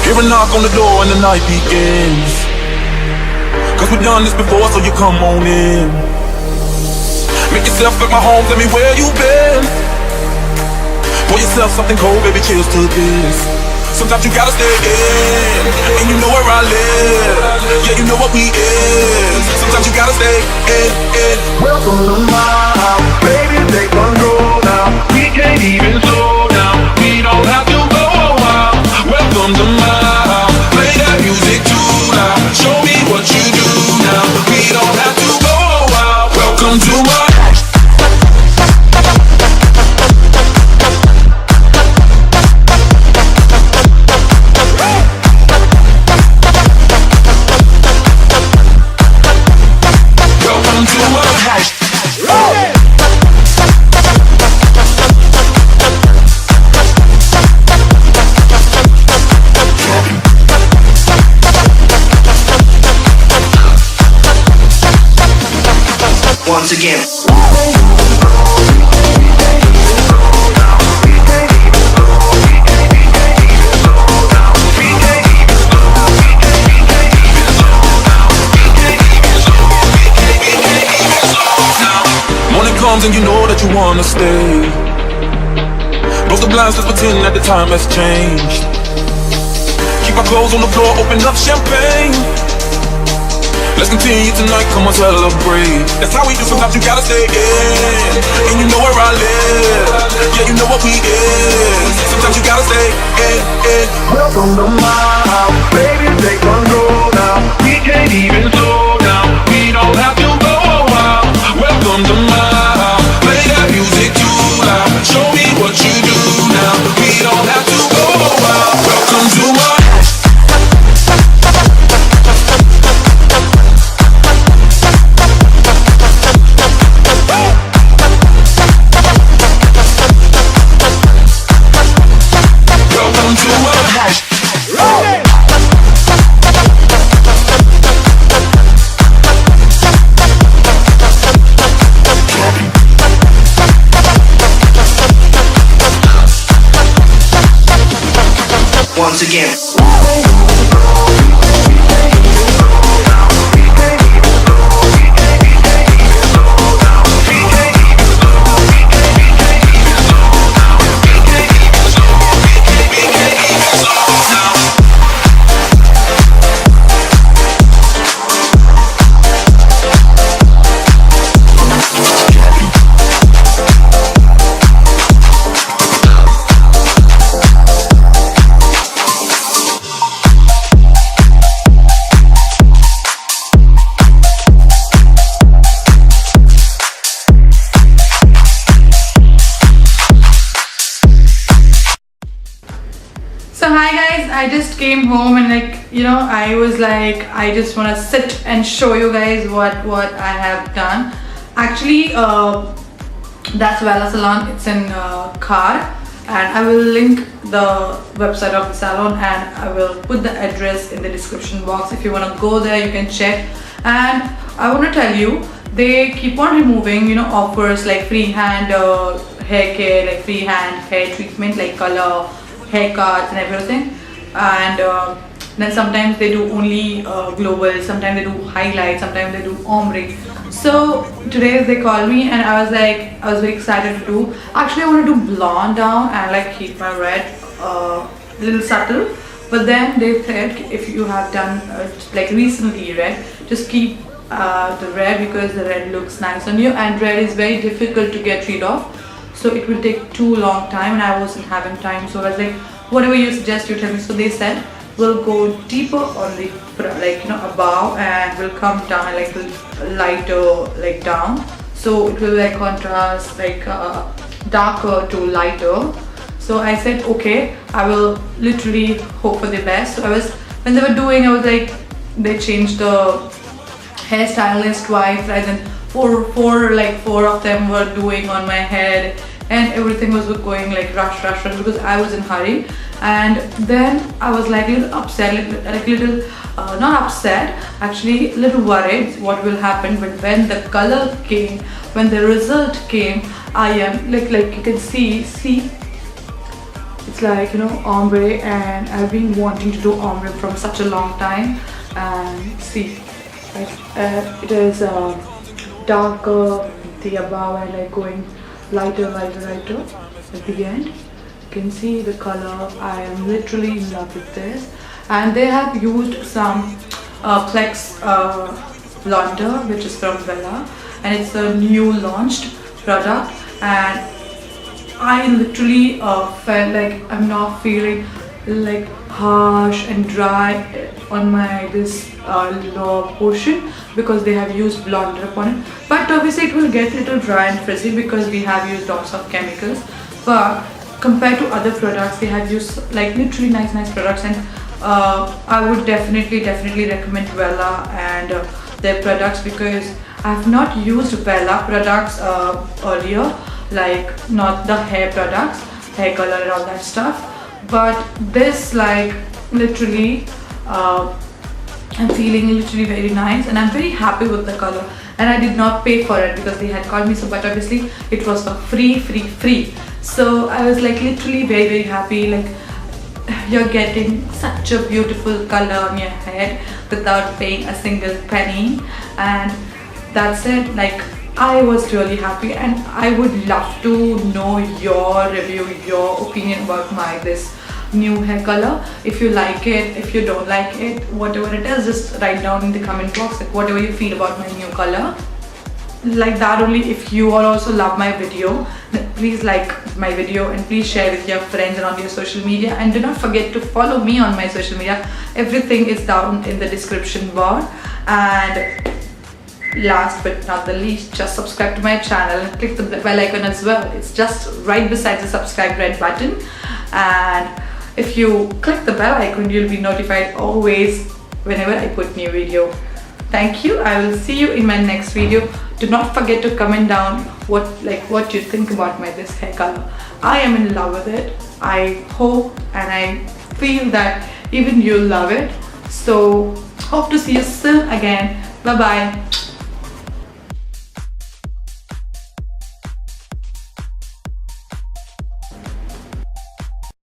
Hear a knock on the door and the night begins. Cause we've done this before, so you come on in. Make yourself at my home, tell me where you been. Pour yourself something cold, baby, cheers to this. Sometimes you gotta stay in, and you know where I live. Yeah, you know what we is. Sometimes you gotta stay in. Welcome to my house, baby, take control now. We can't even slow down, we don't have to go out. Welcome to my house, play that music too loud. Show me what you do now, we don't have to go out. Welcome to my house. Welcome to my house. Once again. Morning comes and you know that you wanna stay. Close the blinds, let's pretend that the time has changed. Keep our clothes on the floor, open up champagne. Let's continue tonight, come on, celebrate. That's how we do, sometimes you gotta stay in. And you know where I live. Yeah, you know what we is. Sometimes you gotta stay in. Welcome to my house, baby, take control now. We can't even slow down, we don't have to go out. Welcome to my house, play that music too loud. Show me what you do now, we don't have to go out. Welcome to my house. Welcome to my house. Once again. So hi guys, I just came home and I was like, I just want to sit and show you guys what I have done. Actually, that's Wella Salon. It's in KHAR, and I will link the website of the salon and I will put the address in the description box. If you want to go there, you can check. And I want to tell you, they keep on removing offers like free hand hair care, like free hand hair treatment, like color, haircuts and everything. And then sometimes they do only global, sometimes they do highlight, sometimes they do ombre. So today they called me and I was very excited to do. Actually, I want to do blonde down and like keep my red little subtle. But then they said if you have done like recently red, just keep the red because the red looks nice on you, and red is very difficult to get rid of. So it will take too long time and I wasn't having time. So I was like, whatever you suggest, you tell me. So they said we'll go deeper on the above, and we'll come down like lighter like down. So it will like contrast like darker to lighter. So I said okay, I will literally hope for the best. So when they were doing, I was like, they changed the hairstylist twice, and then four of them were doing on my head, and everything was going like rush because I was in hurry. And then I was like a little upset, not upset, actually a little worried what will happen. But when the color came, when the result came, I am like you can see it's like, you know, ombre, and I've been wanting to do ombre from such a long time. And see, like, it is darker the above and like going lighter at the end. You can see the color. I am literally in love with this. And they have used some Plex blonder, which is from Wella, and it's a new launched product. And I literally felt like I'm not feeling like harsh and dry on my this lower portion, because they have used blonder upon it. But obviously it will get a little dry and frizzy because we have used lots of chemicals. But compared to other products, they have used like literally nice products, and I would definitely recommend Wella and their products, because I have not used Wella products earlier, like not the hair products, hair color and all that stuff. But this, like, literally I'm feeling literally very nice, and I'm very happy with the color. And I did not pay for it because they had called me, so, but obviously it was for free. So I was like literally very happy. Like, you're getting such a beautiful color on your head without paying a single penny, and that's it. Like, I was really happy, and I would love to know your review, your opinion about my this new hair color. If you like it, if you don't like it, whatever it is, just write down in the comment box, like whatever you feel about my new color. Like that only. If you all also love my video, then please like my video and please share with your friends and on your social media, and do not forget to follow me on my social media. Everything is down in the description bar. And last but not the least, just subscribe to my channel and click the bell icon as well. It's just right beside the subscribe red button, and if you click the bell icon, you'll be notified always whenever I put new video. Thank you. I will see you in my next video. Do not forget to comment down what you think about my this hair color. I am in love with it. I hope and I feel that even you love it. So hope to see you soon again. Bye bye.